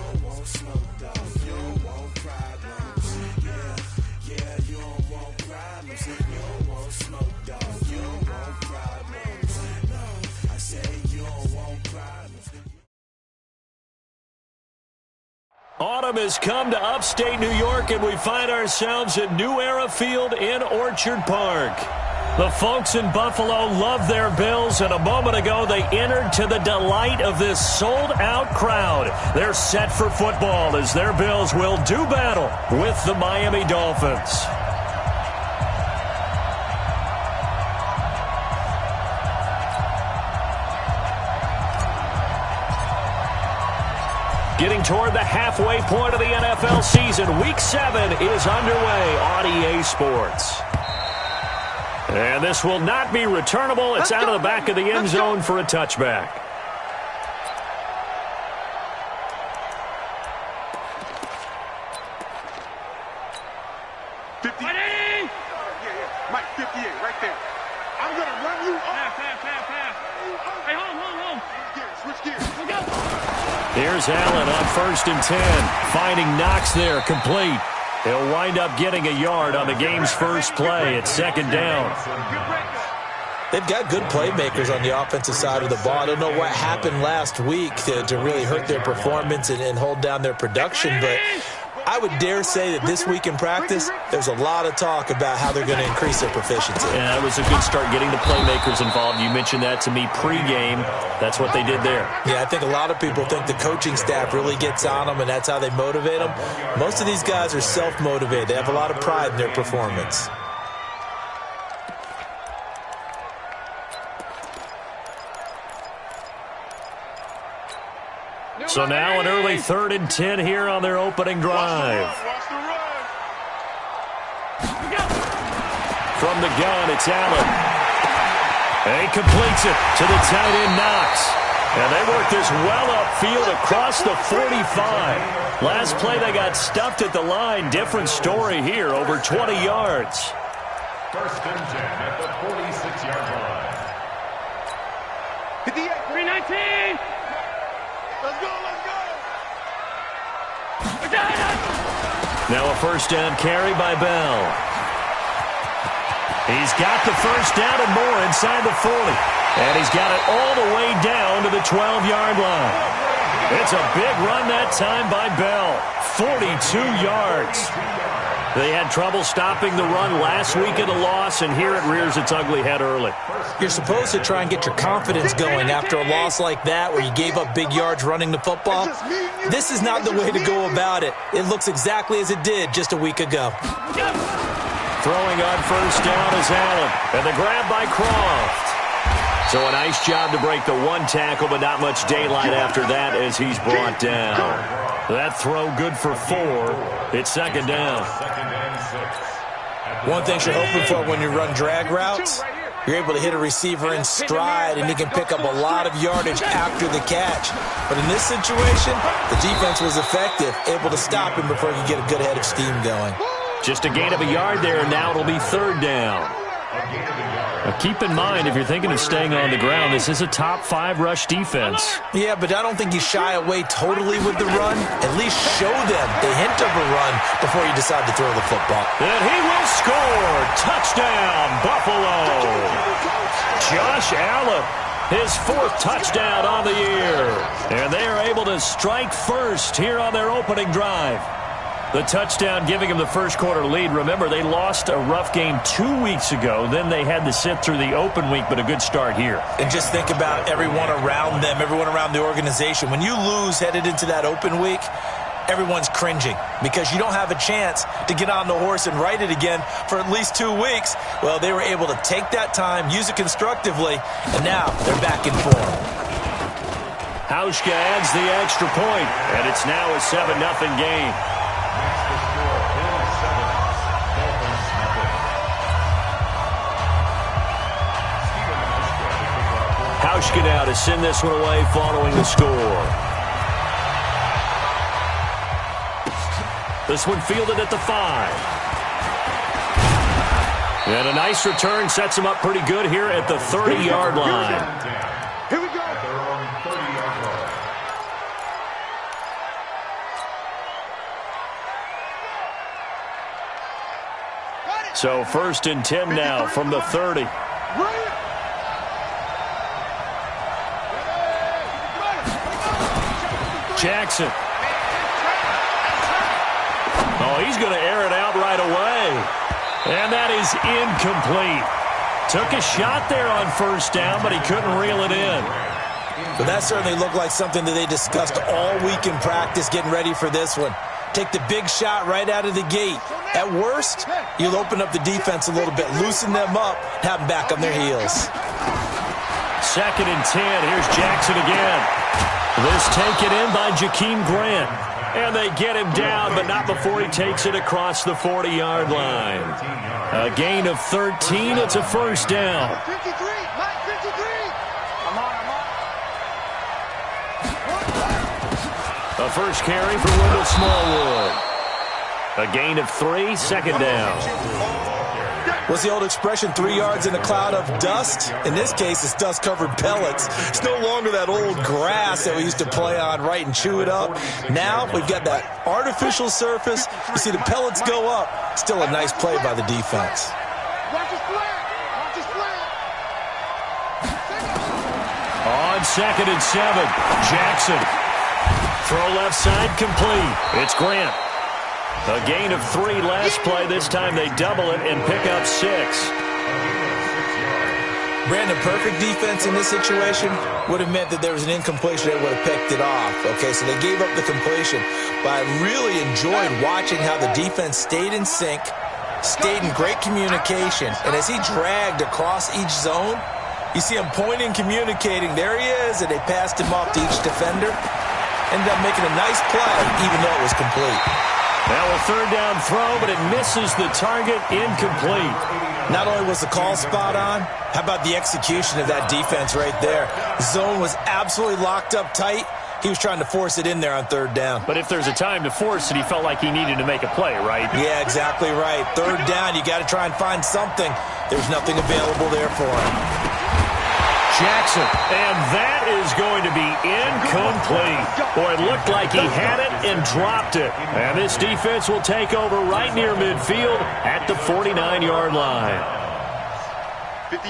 don't want smoke, though. You don't want problems. Yeah, you don't want problems. You don't want smoke, though. You don't want problems. No, I say you don't want problems. Autumn has come to upstate New York, and we find ourselves at New Era Field in Orchard Park. The folks in Buffalo love their Bills, and a moment ago they entered to the delight of this sold-out crowd. They're set for football as their Bills will do battle with the Miami Dolphins. Getting toward the halfway point of the NFL season, Week 7 is underway on EA Sports. And this will not be returnable. It's out of the back of the end zone for a touchback. Mike, 58, right there. I'm going to run you off. Pass. Hey, hold. Switch gears. Let's go. Here's Allen on 1st and 10. Finding Knox there, complete. He'll wind up getting a yard on the game's first play at 2nd down. They've got good playmakers on the offensive side of the ball. I don't know what happened last week to really hurt their performance and hold down their production, but I would dare say that this week in practice, there's a lot of talk about how they're going to increase their proficiency. Yeah, that was a good start getting the playmakers involved. You mentioned that to me pregame. That's what they did there. Yeah, I think a lot of people think the coaching staff really gets on them, and that's how they motivate them. Most of these guys are self-motivated. They have a lot of pride in their performance. So now an early 3rd and 10 here on their opening drive. From the gun, it's Allen. And he completes it to the tight end, Knox. And they work this well upfield across the 45. Last play, they got stuffed at the line. Different story here, over 20 yards. 1st and 10 at the 46-yard line. 319. Let's go. Now a 1st down carry by Bell. He's got the 1st down and more inside the 40. And he's got it all the way down to the 12-yard line. It's a big run that time by Bell. 42 yards. They had trouble stopping the run last week of the loss, and here it rears its ugly head early. You're supposed to try and get your confidence going after a loss like that where you gave up big yards running the football. This is not the way to go about it. It looks exactly as it did just a week ago. Throwing on 1st down is Allen, and the grab by Croft. So a nice job to break the one tackle, but not much daylight after that as he's brought down. That throw good for 4. It's 2nd down. One thing you're hoping for when you run drag routes, you're able to hit a receiver in stride, and he can pick up a lot of yardage after the catch. But in this situation, the defense was effective, able to stop him before he could get a good head of steam going. Just a gain of a yard there, and now it'll be 3rd down. Now keep in mind, if you're thinking of staying on the ground, this is a top 5 rush defense. Yeah, but I don't think you shy away totally with the run. At least show them the hint of a run before you decide to throw the football. And he will score. Touchdown, Buffalo. Josh Allen, his 4th touchdown on the year. And they are able to strike first here on their opening drive. The touchdown giving them the first quarter lead. Remember, they lost a rough game 2 weeks ago. Then they had to sit through the open week, but a good start here. And just think about everyone around them, everyone around the organization. When you lose headed into that open week, everyone's cringing because you don't have a chance to get on the horse and ride it again for at least 2 weeks. Well, they were able to take that time, use it constructively, and now they're back in form. Hauschka adds the extra point, and it's now a 7-0 game. Hauschka now to send this one away following the score. This one fielded at the 5. And a nice return sets him up pretty good here at the 30-yard line. Here we go. So 1st and 10 now from the 30. Jackson. Oh, he's going to air it out right away. And that is incomplete. Took a shot there on 1st down, but he couldn't reel it in. But that certainly looked like something that they discussed all week in practice, getting ready for this one. Take the big shot right out of the gate. At worst, you'll open up the defense a little bit, loosen them up, have them back on their heels. 2nd and 10. Here's Jackson again. This taken in by Jakeem Grant. And they get him down, but not before he takes it across the 40-yard line. A gain of 13. It's a 1st down. 53, Mike 53. A first carry for Wendell Smallwood. A gain of 3, 2nd down. What's the old expression, 3 yards in a cloud of dust? In this case, it's dust-covered pellets. It's no longer that old grass that we used to play on, right, and chew it up. Now we've got that artificial surface. You see the pellets go up. Still a nice play by the defense. Watch his flat. Watch his flat. On 2nd and 7, Jackson. Throw left side complete. It's Grant. A gain of 3 last play. This time they double it and pick up 6. Brandon, perfect defense in this situation would have meant that there was an incompletion that would have picked it off. Okay, so they gave up the completion. But I really enjoyed watching how the defense stayed in sync, stayed in great communication. And as he dragged across each zone, you see him pointing, communicating. There he is, and they passed him off to each defender. Ended up making a nice play, even though it was complete. Now a 3rd down throw, but it misses the target, incomplete. Not only was the call spot on, how about the execution of that defense right there? Zone was absolutely locked up tight. He was trying to force it in there on 3rd down. But if there's a time to force it, he felt like he needed to make a play, right? Yeah, exactly right. 3rd down, you got to try and find something. There's nothing available there for him. Jackson, and that is going to be incomplete. Boy, it looked like he had it and dropped it. And this defense will take over right near midfield at the 49-yard line.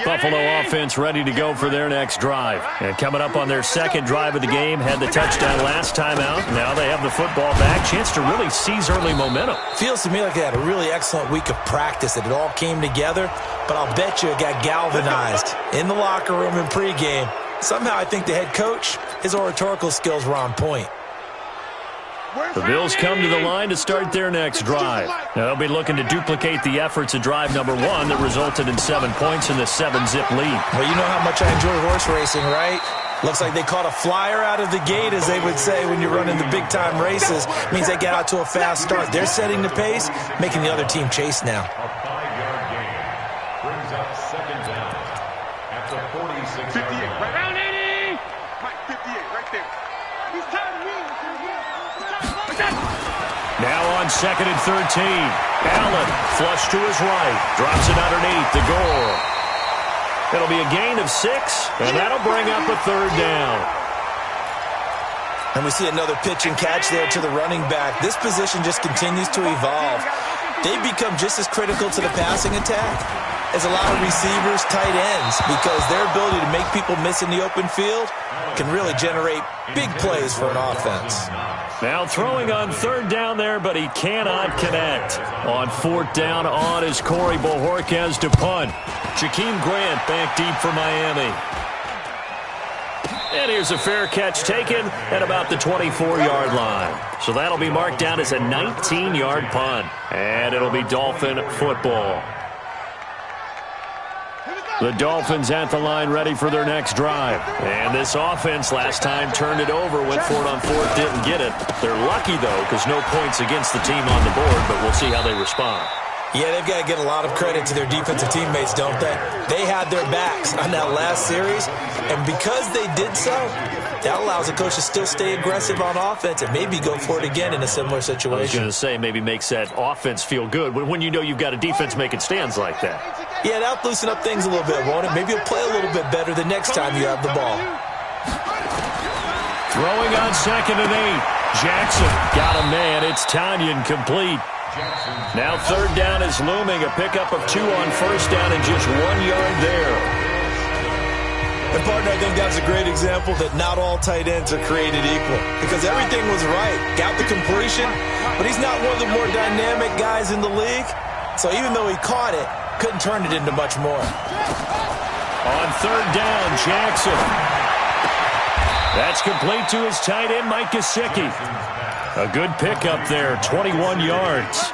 Buffalo offense ready to go for their next drive. And coming up on their 2nd drive of the game, had the touchdown last time out. Now they have the football back. Chance to really seize early momentum. Feels to me like they had a really excellent week of practice, that it all came together. But I'll bet you it got galvanized in the locker room in pregame. Somehow I think the head coach, his oratorical skills were on point. The Bills come to the line to start their next drive. Now they'll be looking to duplicate the efforts of drive number 1 that resulted in 7 points in the 7-zip lead. Well, you know how much I enjoy horse racing, right? Looks like they caught a flyer out of the gate, as they would say when you're running the big-time races. It means they get out to a fast start. They're setting the pace, making the other team chase now. A 5-yard gain brings up 2nd down at the 46-yard 58, line. right around 80. Mike 58, right there. He's tired of me. Now on 2nd and 13. Allen flush to his right. Drops it underneath the goal. It'll be a gain of 6, and that'll bring up a 3rd down. And we see another pitch and catch there to the running back. This position just continues to evolve. They become just as critical to the passing attack as a lot of receivers, tight ends, because their ability to make people miss in the open field can really generate big plays for an offense. Now throwing on 3rd down there, but he cannot connect. On 4th down, on is Corey Bojorquez to punt. Jakeem Grant back deep for Miami. And here's a fair catch taken at about the 24-yard line. So that'll be marked down as a 19-yard punt. And it'll be Dolphin football. The Dolphins at the line ready for their next drive. And this offense last time turned it over, went for it on 4th, didn't get it. They're lucky, though, because no points against the team on the board, but we'll see how they respond. Yeah, they've got to get a lot of credit to their defensive teammates, don't they? They had their backs on that last series, and because they did so, that allows the coach to still stay aggressive on offense and maybe go for it again in a similar situation. I was going to say, maybe makes that offense feel good when you know you've got a defense making stands like that. Yeah, that'll loosen up things a little bit, won't it? Maybe you'll play a little bit better the next time you have the ball. Throwing on 2nd and 8. Jackson got a man. It's Tanyan complete. Now third down is looming. A pickup of 2 on first down and just 1 yard there. And, partner, I think that's a great example that not all tight ends are created equal because everything was right. Got the completion, but he's not one of the more dynamic guys in the league. So even though he caught it, couldn't turn it into much more. On third down, Jackson. That's complete to his tight end, Mike Gesicki. A good pickup there, 21 yards.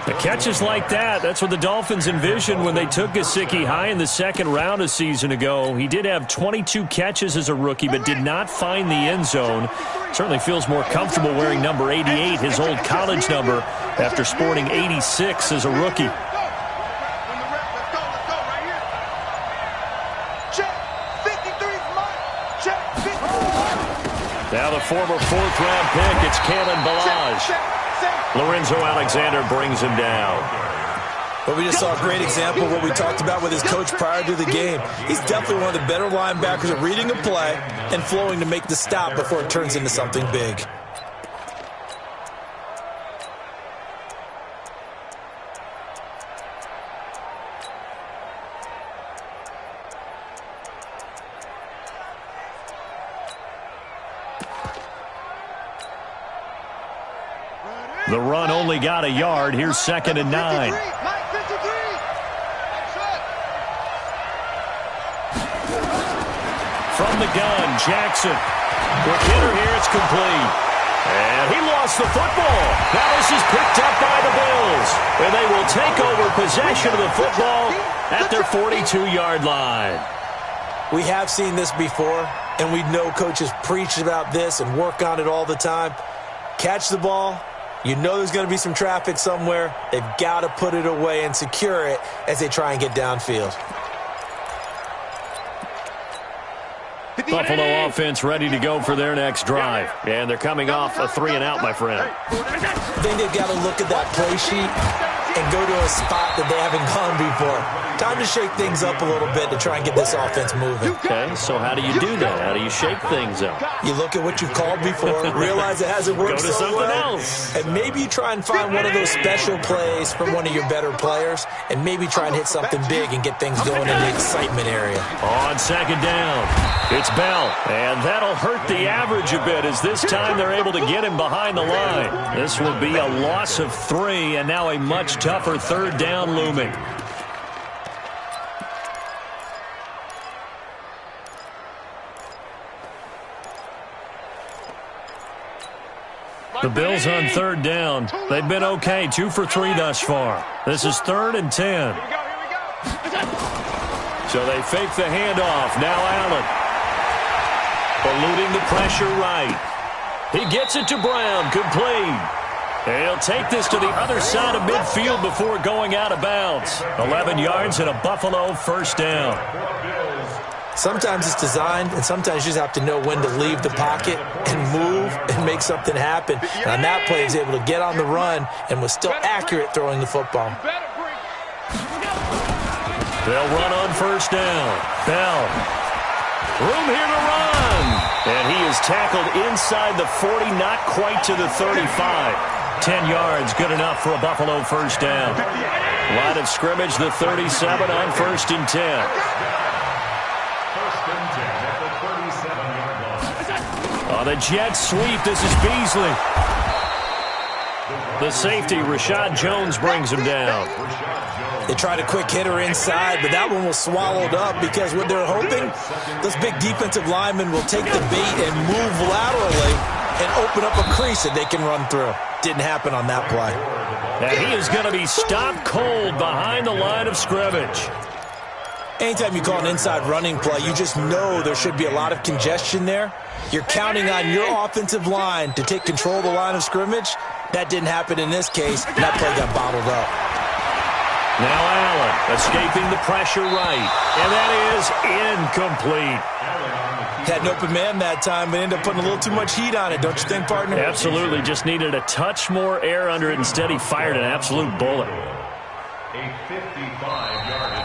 The catches like that, that's what the Dolphins envisioned when they took Gesicki high in the second round a season ago. He did have 22 catches as a rookie, but did not find the end zone. Certainly feels more comfortable wearing number 88, his old college number, after sporting 86 as a rookie. Now the former fourth-round pick, it's Kalen Ballage. Lorenzo Alexander brings him down. But we just saw a great example of what we talked about with his coach prior to the game. He's definitely one of the better linebackers at reading a play and flowing to make the stop before it turns into something big. The run only got a yard. Here's 2nd and 9. From the gun, Jackson. Quick hitter here, it's complete. And he lost the football. Now this is picked up by the Bills. And they will take over possession of the football at their 42-yard line. We have seen this before, and we know coaches preach about this and work on it all the time. Catch the ball. You know there's going to be some traffic somewhere. They've got to put it away and secure it as they try and get downfield. Buffalo offense ready to go for their next drive. And they're coming off a 3-and-out, my friend. I think they've got to look at that play sheet and go to a spot that they haven't gone before. Time to shake things up a little bit to try and get this offense moving. Okay, so how do you do that? How do you shake things up? You look at what you've called before, realize it hasn't worked Go to so something well, else. and maybe you try and find one of those special plays from one of your better players, and maybe try and hit something big and get things going in the excitement area. On 2nd down, it's Bell, and that'll hurt the average a bit as this time they're able to get him behind the line. This will be a loss of 3, and now a much tougher 3rd down looming. The Bills on 3rd down. They've been okay, 2 for 3 thus far. This is 3rd and 10. So they fake the handoff. Now Allen. Eluding the pressure right. He gets it to Brown. Complete. And he'll take this to the other side of midfield before going out of bounds. 11 yards and a Buffalo 1st down. Sometimes it's designed, and sometimes you just have to know when to leave the pocket and move and make something happen. And on that play, he was able to get on the run and was still accurate throwing the football. They'll run on 1st down. Bell. Room here to run. And he is tackled inside the 40, not quite to the 35. 10 yards, good enough for a Buffalo 1st down. Line of scrimmage, the 37 on 1st and 10. On the jet sweep, this is Beasley. The safety, Rashad Jones, brings him down. They tried a quick hitter inside, but that one was swallowed up because what they're hoping, those big defensive linemen will take the bait and move laterally and open up a crease that they can run through. Didn't happen on that play. And he is going to be stopped cold behind the line of scrimmage. Anytime you call an inside running play, you just know there should be a lot of congestion there. You're counting on your offensive line to take control of the line of scrimmage. That didn't happen in this case, and that play got bottled up. Now Allen escaping the pressure right, and that is incomplete. Had an open man that time, but ended up putting a little too much heat on it, don't you think, partner? Absolutely, just needed a touch more air under it. Instead, he fired an absolute bullet.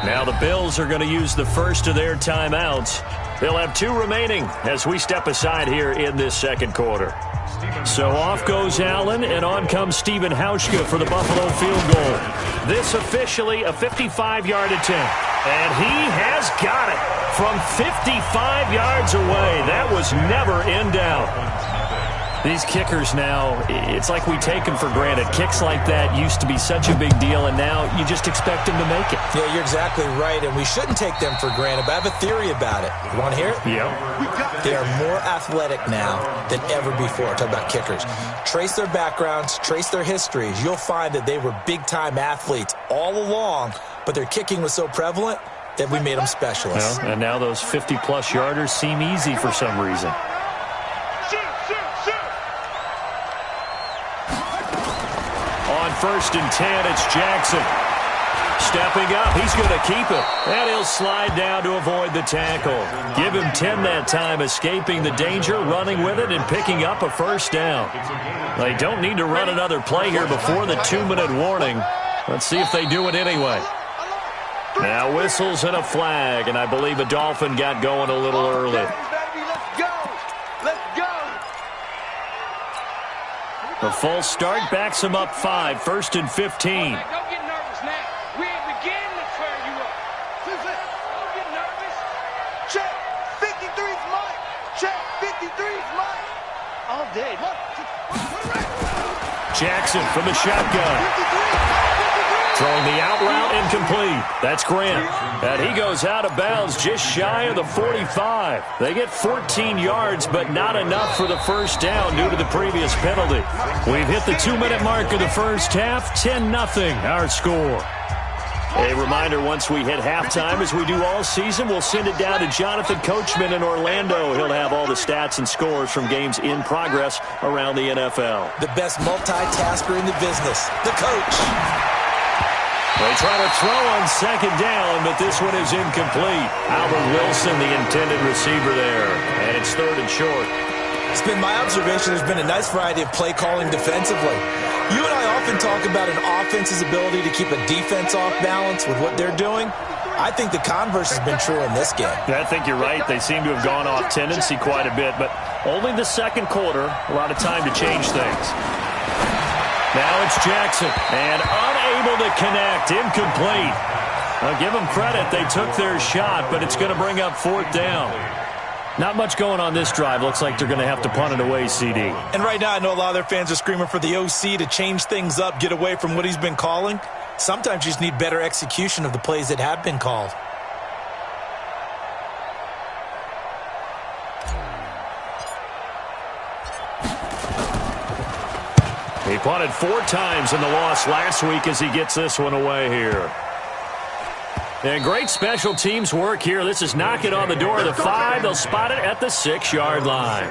Now the Bills are going to use the first of their timeouts. They'll have 2 remaining as we step aside here in this 2nd quarter. So off goes Allen, and on comes Stephen Hauschka for the Buffalo field goal. This officially a 55-yard attempt. And he has got it from 55 yards away. That was never in doubt. These kickers now, it's like we take them for granted. Kicks like that used to be such a big deal, and now you just expect them to make it. Yeah, you're exactly right, and we shouldn't take them for granted, but I have a theory about it. You want to hear it? Yeah. They are more athletic now than ever before. Talk about kickers. Trace their backgrounds, trace their histories. You'll find that they were big-time athletes all along, but their kicking was so prevalent that we made them specialists. Well, and now those 50-plus yarders seem easy for some reason. On 1st and 10, it's Jackson. Stepping up, he's going to keep it. And he'll slide down to avoid the tackle. Give him 10 that time, escaping the danger, running with it, and picking up a first down. They don't need to run another play here before the 2-minute warning. Let's see if they do it anyway. Now whistles and a flag, and I believe a Dolphin got going a little early. The false start backs him up 5, 1st and 15. Don't get nervous now. We ain't beginning to turn you up. Don't get nervous. Check. 53's mine. Check. 53's mine. All day. Jackson from the shotgun. Throwing the out route incomplete. That's Grant. And he goes out of bounds just shy of the 45. They get 14 yards, but not enough for the first down due to the previous penalty. We've hit the 2-minute mark of the first half. 10-0 our score. A reminder, once we hit halftime, as we do all season, we'll send it down to Jonathan Coachman in Orlando. He'll have all the stats and scores from games in progress around the NFL. The best multitasker in the business, the coach. They try to throw on 2nd down, but this one is incomplete. Albert Wilson, the intended receiver there, and it's 3rd and short. It's been my observation there's been a nice variety of play calling defensively. You and I often talk about an offense's ability to keep a defense off balance with what they're doing. I think the converse has been true in this game. I think you're right. They seem to have gone off tendency quite a bit, but only the second quarter, a lot of time to change things. Now it's Jackson, and unable to connect, incomplete. I'll give them credit. They took their shot, but it's going to bring up 4th down. Not much going on this drive. Looks like they're going to have to punt it away, CD. And right now, I know a lot of their fans are screaming for the OC to change things up, get away from what he's been calling. Sometimes you just need better execution of the plays that have been called. He punted 4 times in the loss last week as he gets this one away here. And great special teams work here. This is knock it on the door of the 5. They'll spot it at the 6-yard line.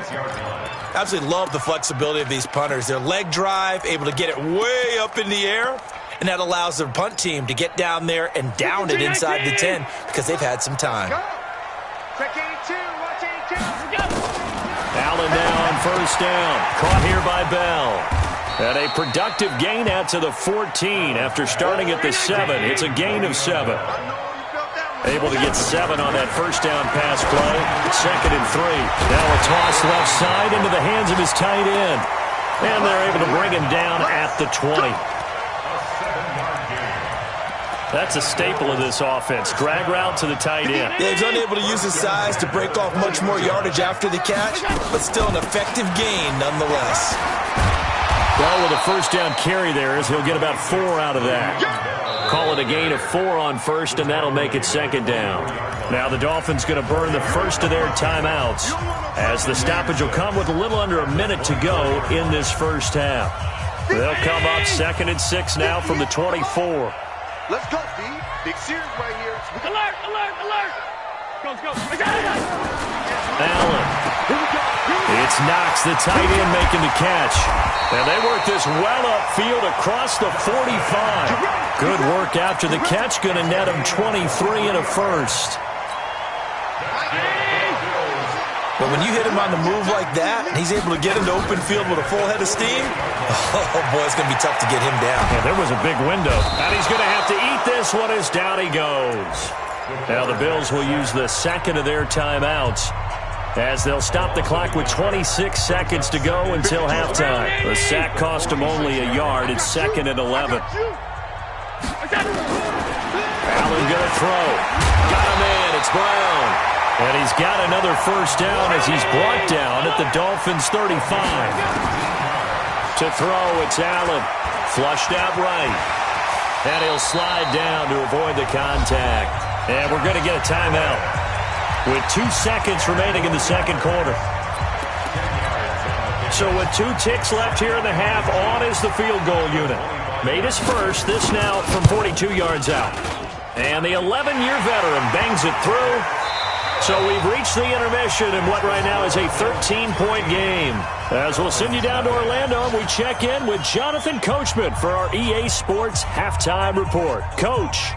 Absolutely love the flexibility of these punters. Their leg drive, able to get it way up in the air, and that allows their punt team to get down there and down it inside the 10 because they've had some time. Check 82. Watch 82. Go. Allen now on 1st down. Caught here by Bell. And a productive gain out to the 14 after starting at the 7. It's a gain of 7. Able to get 7 on that 1st down pass play. 2nd and 3. Now a toss left side into the hands of his tight end. And they're able to bring him down at the 20. That's a staple of this offense. Drag route to the tight end. Yeah, he's unable to use his size to break off much more yardage after the catch, but still an effective gain nonetheless. Well, with a 1st down carry there, as he'll get about 4 out of that. Call it a gain of 4 on 1st, and that'll make it 2nd down. Now the Dolphins going to burn the first of their timeouts, as the stoppage will come with a little under a minute to go in this first half. They'll come up 2nd and 6 now from the 24. Let's go, B. Big series right here. Alert, alert, alert. Go, go. Allen. It's Knox, the tight end, making the catch. And they work this well upfield across the 45. Good work after the catch. Going to net him 23 and a first. But when you hit him on the move like that, and he's able to get into open field with a full head of steam, oh, boy, it's going to be tough to get him down. Yeah, there was a big window. And he's going to have to eat this one as down he goes. Now the Bills will use the second of their timeouts. as they'll stop the clock with 26 seconds to go until halftime. The sack cost him only a yard. It's 2nd and 11. Allen going to throw. Got him in. It's Brown. And he's got another first down as he's brought down at the Dolphins' 35. To throw, it's Allen. Flushed out right. And he'll slide down to avoid the contact. And we're going to get a timeout with 2 seconds remaining in the second quarter. So with 2 ticks left here in the half, on is the field goal unit. Made his first, this now from 42 yards out. And the 11-year veteran bangs it through. So we've reached the intermission in what right now is a 13-point game. As we'll send you down to Orlando, and we check in with Jonathan Coachman for our EA Sports Halftime Report. Coach.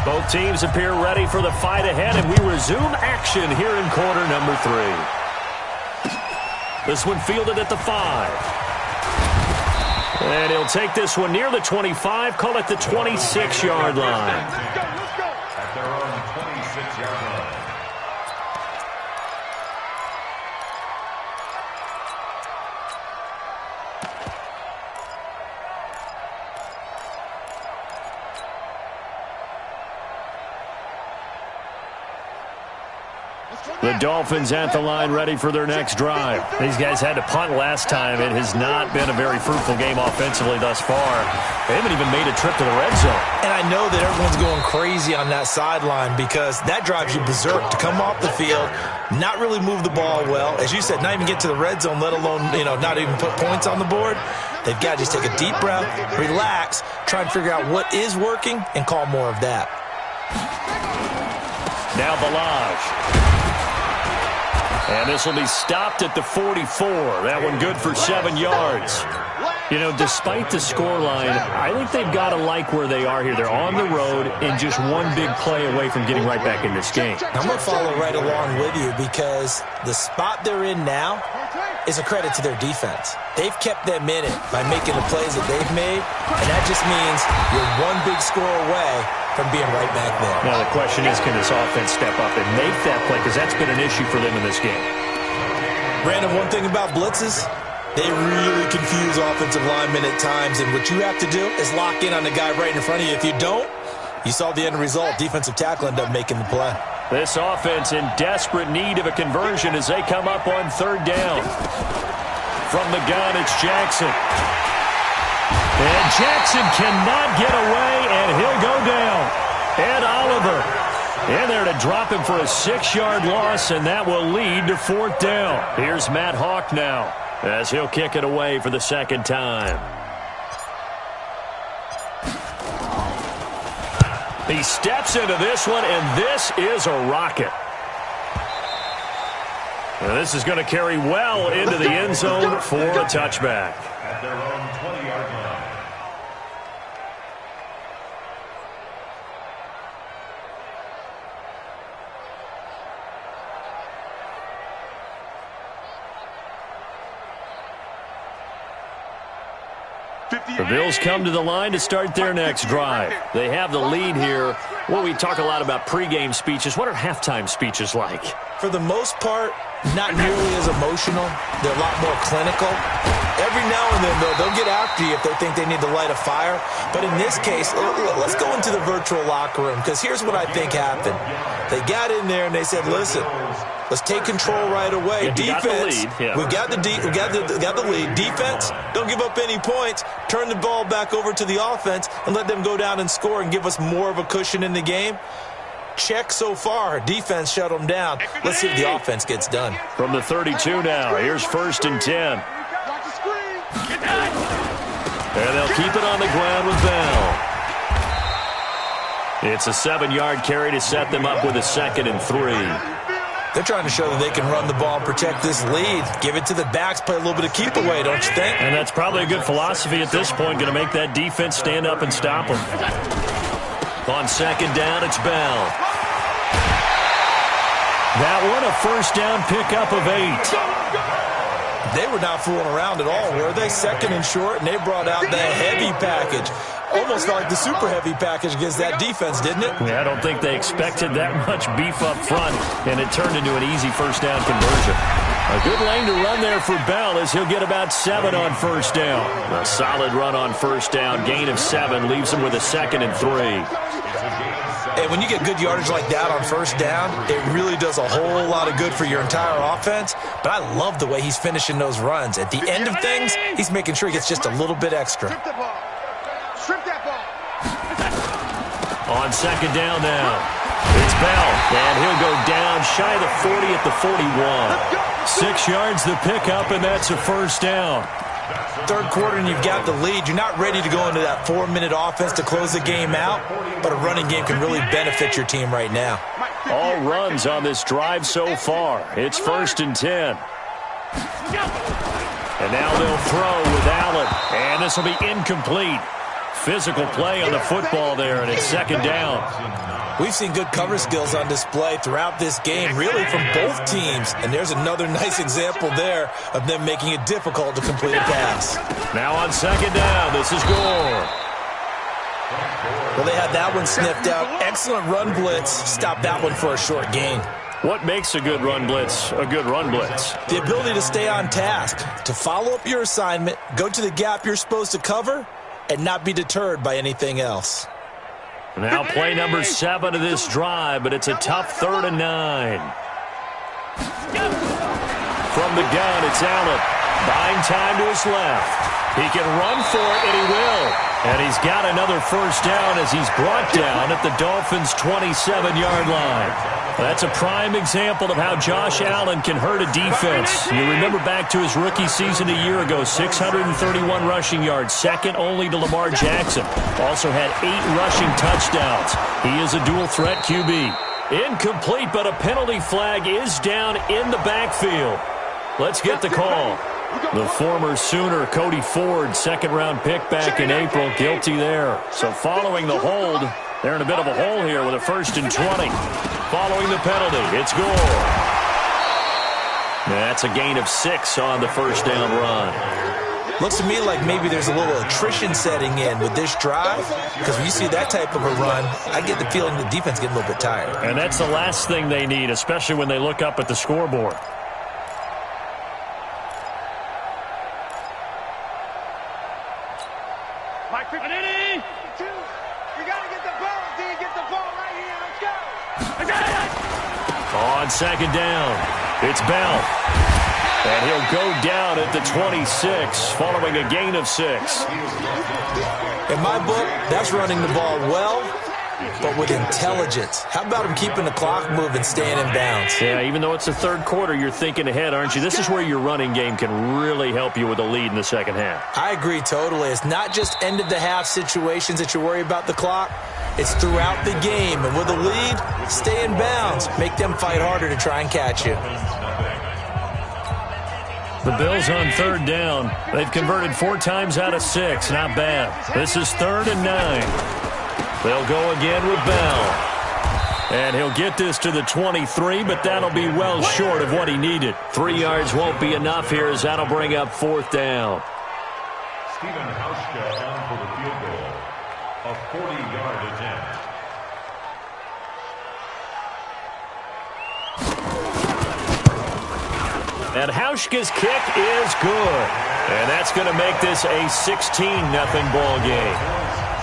Both teams appear ready for the fight ahead, and we resume action here in quarter number 3. This one fielded at the 5. And he'll take this one near the 25, call it the 26-yard line. At their own 26-yard line. The Dolphins at the line ready for their next drive. These guys had to punt last time. It has not been a very fruitful game offensively thus far. They haven't even made a trip to the red zone. And I know that everyone's going crazy on that sideline because that drives you berserk to come off the field, not really move the ball well. As you said, not even get to the red zone, let alone, not even put points on the board. They've got to just take a deep breath, relax, try and figure out what is working, and call more of that. Now Balaj. And this will be stopped at the 44. That one good for 7 yards. Despite the scoreline, I think they've got to like where they are here. They're on the road and just one big play away from getting right back in this game. I'm going to follow right along with you because the spot they're in now is a credit to their defense. They've kept them in it by making the plays that they've made, and that just means you're one big score away from being right back there. Now the question is, can this offense step up and make that play? Because that's been an issue for them in this game. Brandon, one thing about blitzes, they really confuse offensive linemen at times, and what you have to do is lock in on the guy right in front of you. If you don't, you saw the end result. Defensive tackle ended up making the play. This offense in desperate need of a conversion as they come up on 3rd down. From the gun, it's Jackson. And Jackson cannot get away, and he'll go down. Ed Oliver in there to drop him for a 6-yard loss, and that will lead to 4th down. Here's Matt Hawk now as he'll kick it away for the 2nd time. He steps into this one, and this is a rocket. Now this is going to carry well into the end zone for a touchback. At their own 20-yard line. The Bills come to the line to start their next drive. They have the lead here. Well, we talk a lot about pregame speeches. What are halftime speeches like? For the most part, not nearly as emotional. They're a lot more clinical. Every now and then, they'll get after you if they think they need to light a fire. But in this case, let's go into the virtual locker room, because here's what I think happened. They got in there and they said, listen, let's take control right away. Yeah, Defense, we got the lead. Defense, don't give up any points. Turn the ball back over to the offense and let them go down and score and give us more of a cushion in the game. Check so far. Defense shut them down. Let's see if the offense gets done. From the 32 now, here's 1st and 10. And they'll keep it on the ground with Bell. It's a 7-yard carry to set them up with a 2nd and 3. They're trying to show that they can run the ball and protect this lead. Give it to the backs, play a little bit of keep away, don't you think? And that's probably a good philosophy at this point, going to make that defense stand up and stop them. On 2nd down, it's Bell. That one a first down pickup of 8. They were not fooling around at all, were they? Second and short, and they brought out the heavy package. Almost felt like the super heavy package against that defense, didn't it? Yeah, I don't think they expected that much beef up front, and it turned into an easy first down conversion. A good lane to run there for Bell as he'll get about 7 on first down. A solid run on first down, gain of 7, leaves him with a 2nd and 3. And when you get good yardage like that on first down, it really does a whole lot of good for your entire offense. But I love the way he's finishing those runs. At the end of things, he's making sure he gets just a little bit extra. Strip the ball. Strip that ball. On second down now, it's Bell, and he'll go down shy of the 40 at the 41. 6 yards the pickup, and that's a first down. Third quarter and you've got the lead. You're not ready to go into that 4-minute offense to close the game out, but a running game can really benefit your team right now. All runs on this drive so far. It's 1st and 10. And now they'll throw with Allen, and this will be incomplete. Physical play on the football there, and it's 2nd down. We've seen good cover skills on display throughout this game, really from both teams. And there's another nice example there of them making it difficult to complete a pass. Now on 2nd down, this is Gore. Well, they had that one sniffed out. Excellent run blitz. Stop that one for a short gain. What makes a good run blitz a good run blitz? The ability to stay on task, to follow up your assignment, go to the gap you're supposed to cover, and not be deterred by anything else. Now play number 7 of this drive, but it's a tough 3rd and 9. From the gun, it's Allen. Buying time to his left. He can run for it, and he will. And he's got another first down as he's brought down at the Dolphins' 27-yard line. That's a prime example of how Josh Allen can hurt a defense. You remember back to his rookie season a year ago, 631 rushing yards, second only to Lamar Jackson. Also had 8 rushing touchdowns. He is a dual-threat QB. Incomplete, but a penalty flag is down in the backfield. Let's get the call. The former Sooner, Cody Ford, 2nd-round pick back in April, guilty there. So following the hold, they're in a bit of a hole here with a 1st and 20. Following the penalty, it's Gore. That's a gain of 6 on the first down run. Looks to me like maybe there's a little attrition setting in with this drive, because when you see that type of a run, I get the feeling the defense getting a little bit tired. And that's the last thing they need, especially when they look up at the scoreboard. On 2nd down, it's Bell. And he'll go down at the 26, following a gain of 6. In my book, that's running the ball well, but with intelligence. How about him keeping the clock moving, staying in bounds? Yeah, even though it's the 3rd quarter, you're thinking ahead, aren't you? This is where your running game can really help you with a lead in the 2nd half. I agree totally. It's not just end-of-the-half situations that you worry about the clock. It's throughout the game. And with a lead, stay in bounds. Make them fight harder to try and catch you. The Bills on 3rd down. They've converted 4 times out of 6. Not bad. This is 3rd and 9. They'll go again with Bell. And he'll get this to the 23, but that'll be well short of what he needed. 3 yards won't be enough here as that'll bring up 4th down. Stephen Hauschka on for the field goal. A 40-yard attempt. And Hauschka's kick is good. And that's going to make this a 16-0 ball game.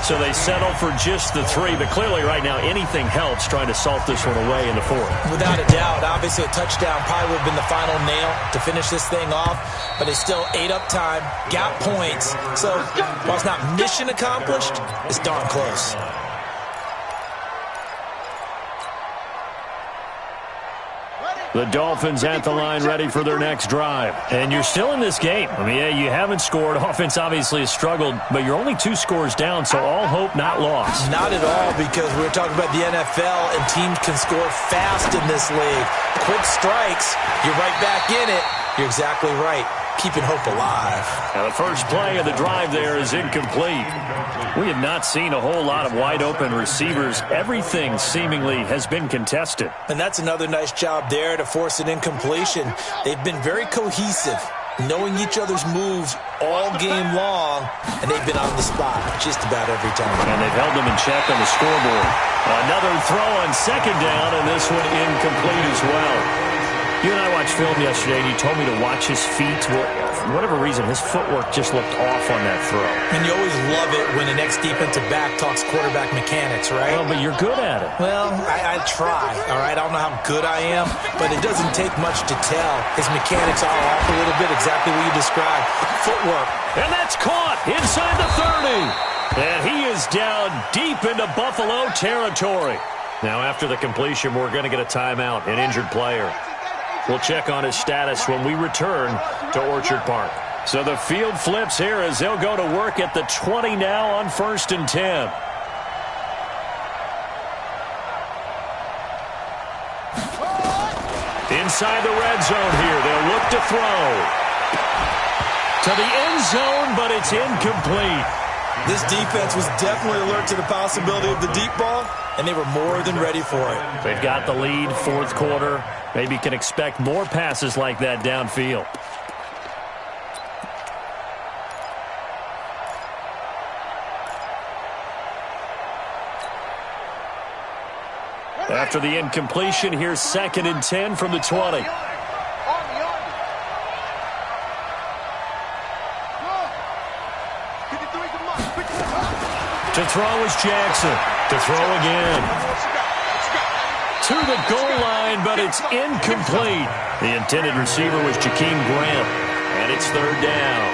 So they settle for just the 3, but clearly right now anything helps trying to salt this one away in the 4th. Without a doubt, obviously a touchdown probably would have been the final nail to finish this thing off, but they still ate up time, got points. So while it's not mission accomplished, it's darn close. The Dolphins at the line ready for their next drive. And you're still in this game. I mean, yeah, you haven't scored. Offense obviously has struggled, but you're only 2 scores down, so all hope not lost. Not at all, because we're talking about the NFL, and teams can score fast in this league. Quick strikes, you're right back in it. You're exactly right. keeping hope alive. Now the first play of the drive there is incomplete. We have not seen a whole lot of wide-open receivers. Everything seemingly has been contested. And that's another nice job there to force an incompletion. They've been very cohesive, knowing each other's moves all game long, and they've been on the spot just about every time. And they've held them in check on the scoreboard. Another throw on second down, and this one incomplete as well. You and I watched film yesterday, and you told me to watch his feet. Well, for whatever reason, his footwork just looked off on that throw. And you always love it when the next defensive back talks quarterback mechanics, right? Well, but you're good at it. Well, I try, all right? I don't know how good I am, but it doesn't take much to tell. His mechanics are off a little bit, exactly what you described. Footwork. And that's caught inside the 30. And he is down deep into Buffalo territory. Now, after the completion, we're going to get a timeout, an injured player. We'll check on his status when we return to Orchard Park. So the field flips here as they'll go to work at the 20 now on 1st and 10. Inside the red zone here. They'll look to throw. To the end zone, but it's incomplete. This defense was definitely alert to the possibility of the deep ball, and they were more than ready for it. They've got the lead, fourth quarter. Maybe can expect more passes like that downfield. After the incompletion, here's 2nd and 10 from the 20. To throw is Jackson. To throw again. To the goal line, but it's incomplete. The intended receiver was Jakeem Grant, and it's 3rd down.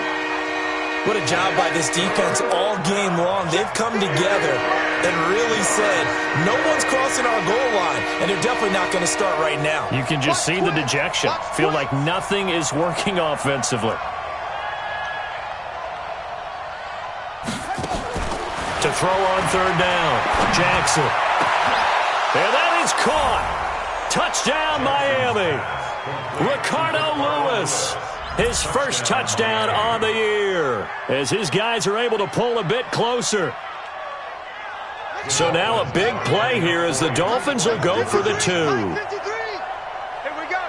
What a job by this defense all game long. They've come together and really said, no one's crossing our goal line, and they're definitely not going to start right now. You can just see the dejection. Feel like nothing is working offensively. To throw on 3rd down, Jackson. And that is caught. Touchdown, Miami. Ricardo Lewis, his first touchdown on the year, as his guys are able to pull a bit closer. So now a big play here as the Dolphins will go for the 2. Here we go.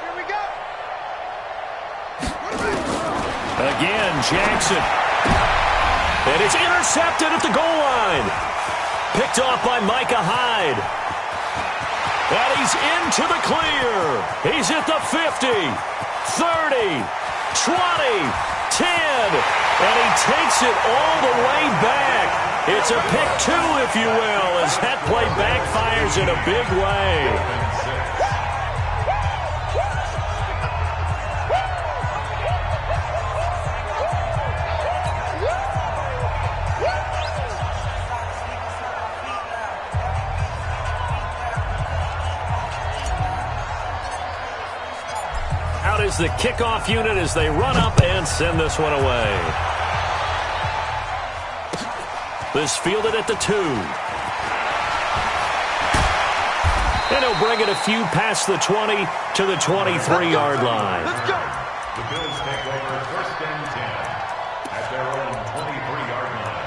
Again, Jackson. And it's intercepted at the goal line. Picked off by Micah Hyde. And he's into the clear. He's at the 50, 30, 20, 10. And he takes it all the way back. It's a pick 2, if you will, as that play backfires in a big way. Out is the kickoff unit as they run up and send this one away. This fielded at the 2. And he'll bring it a few past the 20 to the 23-yard line. Let's go. The Bills take over 1st and 10 at their own 23-yard line.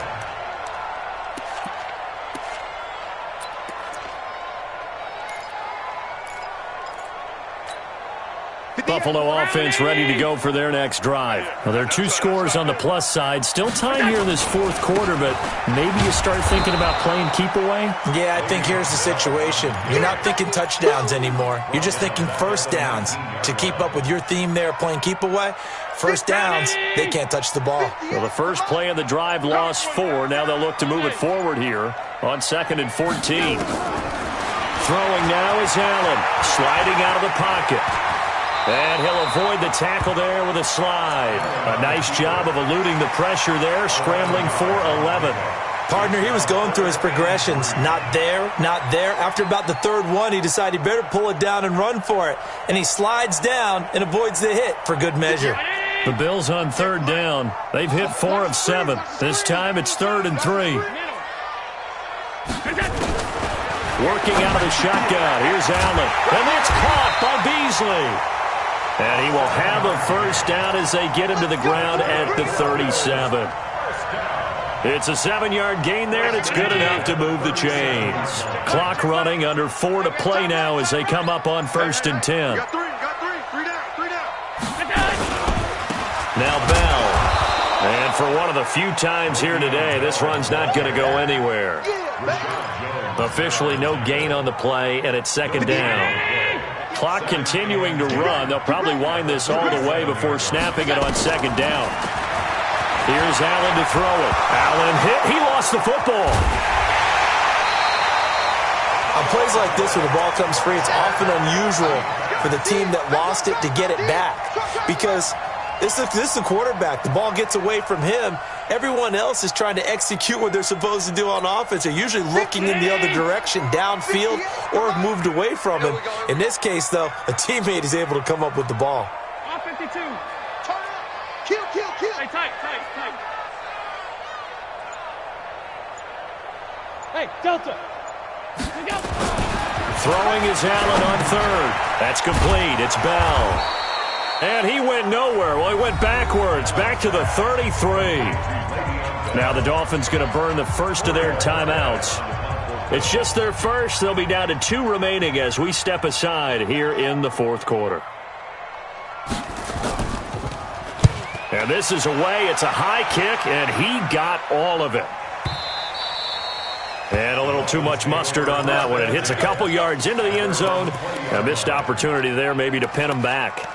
Buffalo offense ready to go for their next drive. Well, there are 2 scores on the plus side. Still time here in this 4th quarter, but maybe you start thinking about playing keep away? Yeah, I think here's the situation. You're not thinking touchdowns anymore. You're just thinking first downs. To keep up with your theme there, playing keep away, first downs, they can't touch the ball. Well, the first play of the drive lost 4. Now they'll look to move it forward here on 2nd and 14. Throwing now is Allen, sliding out of the pocket. And he'll avoid the tackle there with a slide. A nice job of eluding the pressure there, scrambling for 11. Partner, he was going through his progressions. Not there, not there. After about the 3rd one, he decided he better pull it down and run for it. And he slides down and avoids the hit for good measure. The Bills on 3rd down. They've hit 4 of 7. This time it's 3rd and 3. Working out of the shotgun. Here's Allen. And that's caught by Beasley. And he will have a first down as they get him to the ground at the 37. It's a 7-yard gain there, and it's good enough to move the chains. Clock running, under 4 to play now as they come up on 1st and 10. Got three. Three down. Now Bell. And for one of the few times here today, this run's not going to go anywhere. Officially no gain on the play, and it's 2nd down. Clock continuing to run. They'll probably wind this all the way before snapping it on 2nd down. Here's Allen to throw it. Allen hit. He lost the football. On plays like this where the ball comes free, it's often unusual for the team that lost it to get it back. Because this is the quarterback. The ball gets away from him. Everyone else is trying to execute what they're supposed to do on offense. They're usually looking in the other direction, downfield, or have moved away from him. In this case, though, a teammate is able to come up with the ball. 52. Kill. Hey, tight. Hey, Delta. Throwing is Allen on 3rd. That's complete. It's Bell. And he went nowhere. Well, he went backwards, back to the 33. Now the Dolphins going to burn the first of their timeouts. It's just their first. They'll be down to 2 remaining as we step aside here in the 4th quarter. And this is away. It's a high kick, and he got all of it. And a little too much mustard on that one. It hits a couple yards into the end zone. A missed opportunity there maybe to pin him back.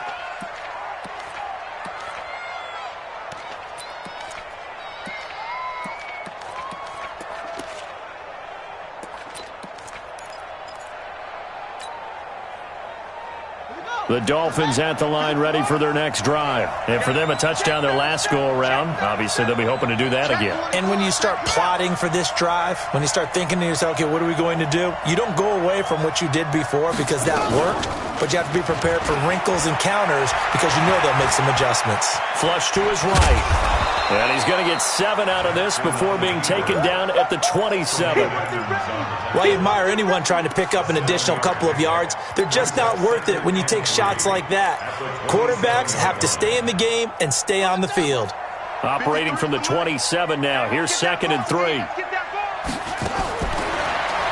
The Dolphins at the line ready for their next drive. And for them, a touchdown their last go-around. Obviously, they'll be hoping to do that again. And when you start plotting for this drive, when you start thinking to yourself, okay, what are we going to do? You don't go away from what you did before because that worked, but you have to be prepared for wrinkles and counters because you know they'll make some adjustments. Flush to his right. And he's going to get 7 out of this before being taken down at the 27. While you admire anyone trying to pick up an additional couple of yards, they're just not worth it when you take shots like that. Quarterbacks have to stay in the game and stay on the field. Operating from the 27 now. Here's 2nd and 3.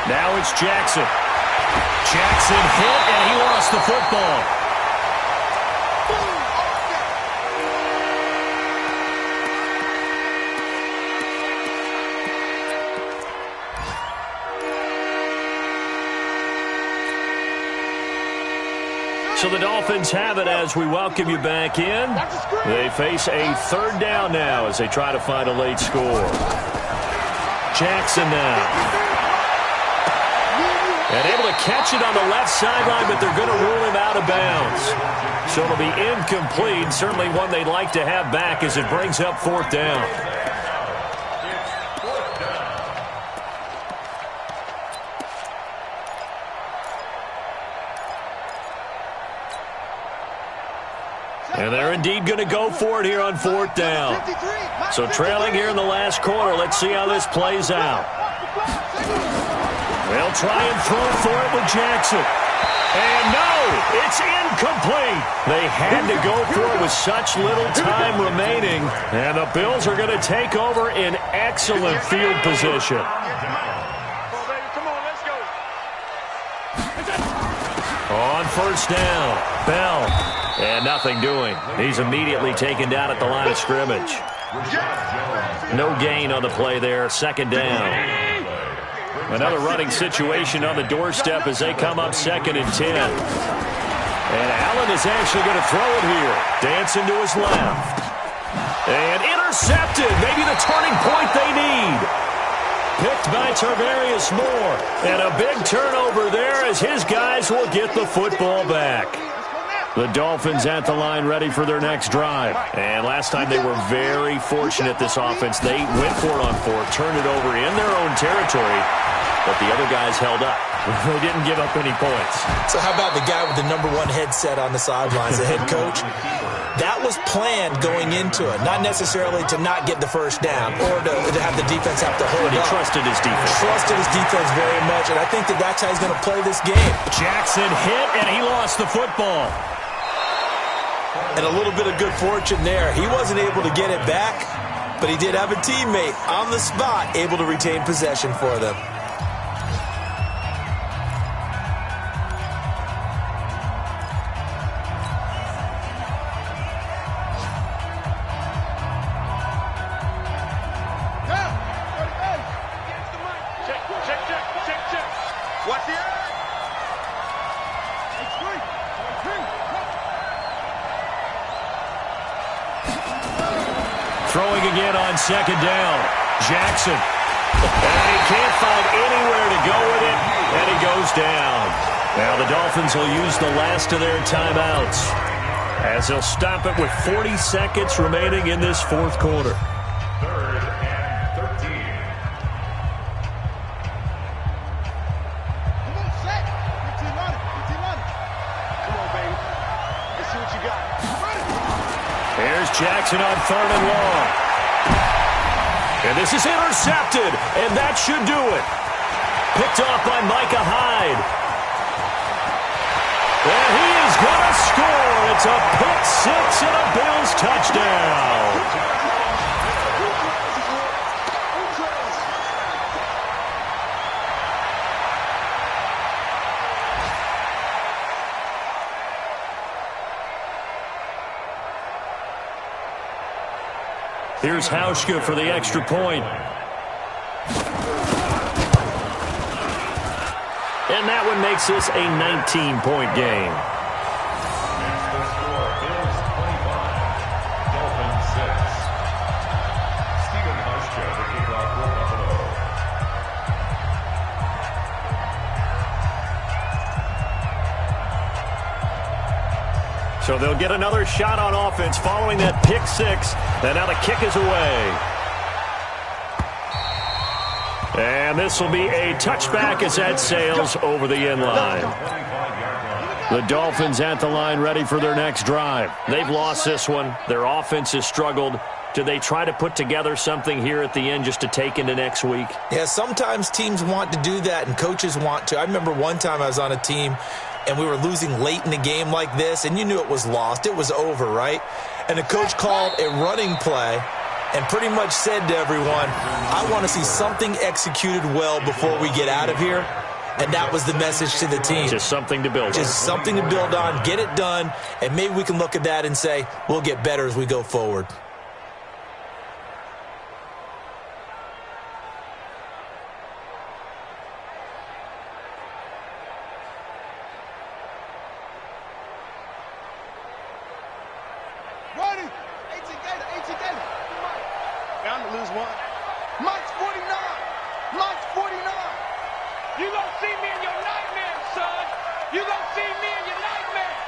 Now it's Jackson. Jackson hit, and he lost the football. So the Dolphins have it as we welcome you back in. They face a 3rd down now as they try to find a late score. Jackson now. And able to catch it on the left sideline, but they're going to rule him out of bounds. So it'll be incomplete. Certainly one they'd like to have back as it brings up 4th down. And they're indeed going to go for it here on 4th down. So trailing here in the last quarter. Let's see how this plays out. They'll try and throw for it with Jackson. And no, it's incomplete. They had to go for it with such little time remaining. And the Bills are going to take over in excellent field position. On 1st down, Bell. And nothing doing. He's immediately taken down at the line of scrimmage. No gain on the play there. 2nd down. Another running situation on the doorstep as they come up 2nd and 10. And Allen is actually going to throw it here. Dancing to his left. And intercepted. Maybe the turning point they need. Picked by Tarvarius Moore. And a big turnover there as his guys will get the football back. The Dolphins at the line ready for their next drive. And last time they were very fortunate, this offense. They went for it on 4th, turned it over in their own territory, but the other guys held up. They didn't give up any points. So how about the guy with the #1 headset on the sidelines, the head coach? That was planned going into it, not necessarily to not get the first down or to have the defense have to hold But he up. trusted his defense. Trusted his defense very much, and I think that's how he's going to play this game. Jackson hit, and he lost the football. And a little bit of good fortune there. He wasn't able to get it back, but he did have a teammate on the spot able to retain possession for them. Watch the eye. Throwing again on second down. Jackson. And he can't find anywhere to go with it, and he goes down. Now the Dolphins will use the last of their timeouts as they'll stop it with 40 seconds remaining in this fourth quarter. 3rd and 13. Come on, set. 15 running. 15 running. Come on, baby. Let's see what you got. Here's Jackson on 3rd and long. And this is intercepted, and that should do it. Picked off by Micah Hyde. And he is going to score. It's a pick six and a Bills touchdown. Here's Hauschka for the extra point. And that one makes this a 19-point game. The score, Bills 25, Dolphins 6. Stephen Hauschka, the kickoff for Buffalo. So they'll get another shot on offense following that pick six. And now the kick is away. And this will be a touchback as that sails over the end line. The Dolphins at the line ready for their next drive. They've lost this one. Their offense has struggled. Do they try to put together something here at the end just to take into next week? Yeah, sometimes teams want to do that and coaches want to. I remember one time I was on a team and we were losing late in a game like this, and you knew it was lost. It was over, right? And the coach called a running play and pretty much said to everyone, I want to see something executed well before we get out of here. And that was the message to the team. Just something to build on. Just something to build on, get it done, and maybe we can look at that and say, we'll get better as we go forward. Bound to lose one. Mike's 49. Mike's 49. You gonna see me in your nightmares, son. You gonna see me in your nightmares.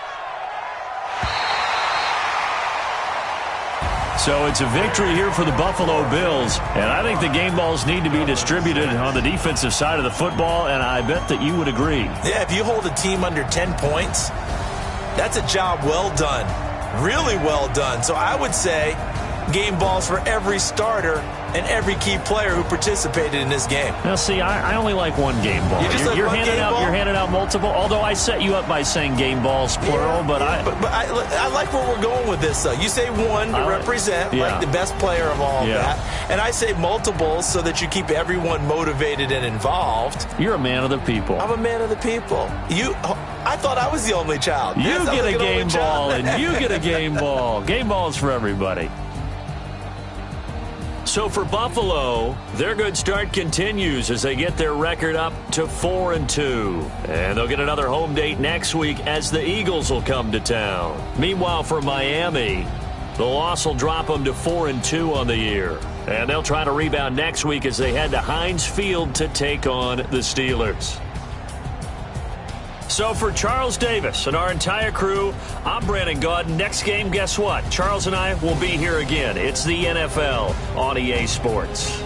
So it's a victory here for the Buffalo Bills, and I think the game balls need to be distributed on the defensive side of the football, and I bet that you would agree. Yeah, if you hold a team under 10 points, that's a job well done. Really well done. So I would say game balls for every starter and every key player who participated in this game. Now, see, I only like one game ball. You're handing out multiple, although I set you up by saying game balls, plural, yeah, but I like where we're going with this, though. You say one to represent, like the best player of all of that, and I say multiples so that you keep everyone motivated and involved. You're a man of the people. I'm a man of the people. I thought I was the only child. You get a game ball, and you get a game ball. Game balls for everybody. So for Buffalo, their good start continues as they get their record up to 4-2. And they'll get another home date next week as the Eagles will come to town. Meanwhile, for Miami, the loss will drop them to 4-2 on the year. And they'll try to rebound next week as they head to Heinz Field to take on the Steelers. So for Charles Davis and our entire crew, I'm Brandon Gaudin. Next game, guess what? Charles and I will be here again. It's the NFL on EA Sports.